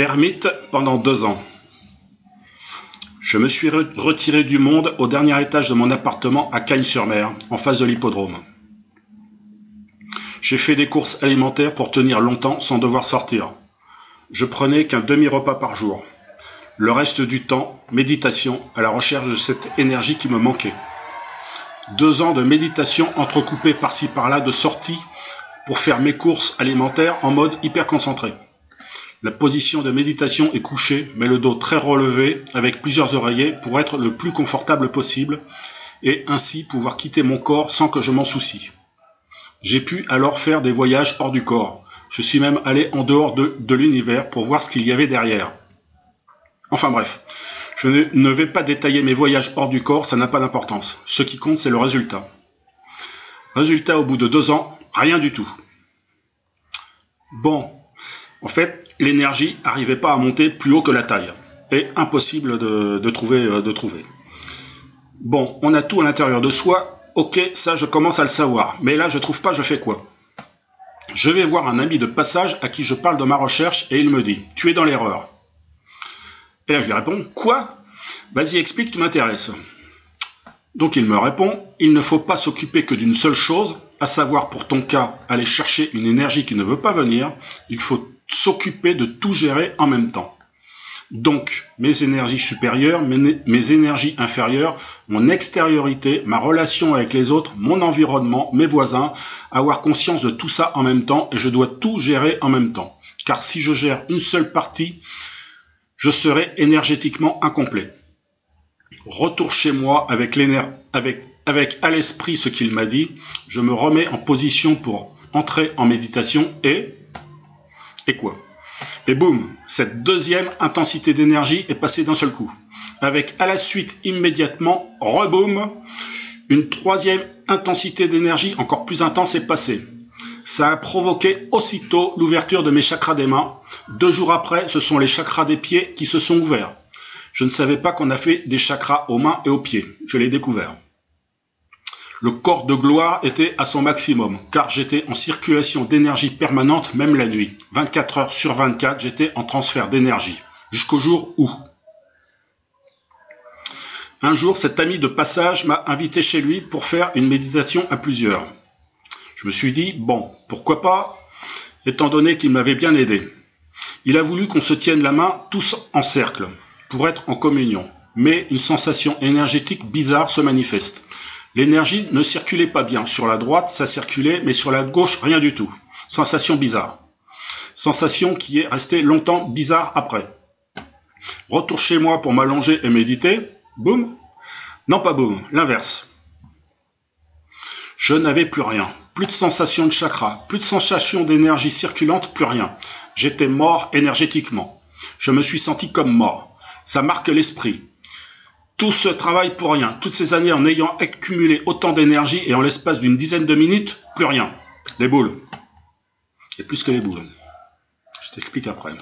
Ermite pendant 2 ans. Je me suis retiré du monde au dernier étage de mon appartement à Cagnes-sur-Mer, en face de l'hippodrome. J'ai fait des courses alimentaires pour tenir longtemps sans devoir sortir. Je prenais qu'un demi-repas par jour. Le reste du temps, méditation à la recherche de cette énergie qui me manquait. 2 ans de méditation entrecoupés par-ci par-là de sorties pour faire mes courses alimentaires en mode hyper concentré. La position de méditation est couchée, mais le dos très relevé avec plusieurs oreillers pour être le plus confortable possible et ainsi pouvoir quitter mon corps sans que je m'en soucie. J'ai pu alors faire des voyages hors du corps. Je suis même allé en dehors de l'univers pour voir ce qu'il y avait derrière. Enfin bref, je ne vais pas détailler mes voyages hors du corps, ça n'a pas d'importance. Ce qui compte, c'est le résultat. Résultat, au bout de 2 ans, rien du tout. Bon, en fait, l'énergie n'arrivait pas à monter plus haut que la taille. Et impossible de trouver. Bon, on a tout à l'intérieur de soi. Ok, ça je commence à le savoir. Mais là, je trouve pas, je fais quoi? Je vais voir un ami de passage à qui je parle de ma recherche et il me dit « Tu es dans l'erreur ». Et là, je lui réponds « Quoi ? Vas-y, explique, tu m'intéresses ». Donc il me répond « Il ne faut pas s'occuper que d'une seule chose, à savoir pour ton cas, aller chercher une énergie qui ne veut pas venir. Il faut s'occuper de tout gérer en même temps. Donc, mes énergies supérieures, mes énergies inférieures, mon extériorité, ma relation avec les autres, mon environnement, mes voisins, avoir conscience de tout ça en même temps et je dois tout gérer en même temps. Car si je gère une seule partie, je serai énergétiquement incomplet. Retour chez moi avec à l'esprit ce qu'il m'a dit, je me remets en position pour entrer en méditation et quoi? Et boum, cette deuxième intensité d'énergie est passée d'un seul coup. Avec à la suite immédiatement, reboum, une troisième intensité d'énergie encore plus intense est passée. Ça a provoqué aussitôt l'ouverture de mes chakras des mains. 2 jours après, ce sont les chakras des pieds qui se sont ouverts. Je ne savais pas qu'on a fait des chakras aux mains et aux pieds. Je l'ai découvert. Le corps de gloire était à son maximum, car j'étais en circulation d'énergie permanente, même la nuit. 24 heures sur 24, j'étais en transfert d'énergie. Jusqu'au jour où... Un jour, cet ami de passage m'a invité chez lui pour faire une méditation à plusieurs. Je me suis dit, bon, pourquoi pas, étant donné qu'il m'avait bien aidé. Il a voulu qu'on se tienne la main tous en cercle, pour être en communion. Mais une sensation énergétique bizarre se manifeste. L'énergie ne circulait pas bien. Sur la droite, ça circulait, mais sur la gauche, rien du tout. Sensation bizarre. Sensation qui est restée longtemps bizarre après. Retour chez moi pour m'allonger et méditer. Boum. Non, pas boum, l'inverse. Je n'avais plus rien. Plus de sensation de chakra, plus de sensation d'énergie circulante, plus rien. J'étais mort énergétiquement. Je me suis senti comme mort. Ça marque l'esprit. Tout ce travail pour rien, toutes ces années en ayant accumulé autant d'énergie et en l'espace d'une dizaine de minutes, plus rien. Les boules. Et plus que les boules. Je t'explique après.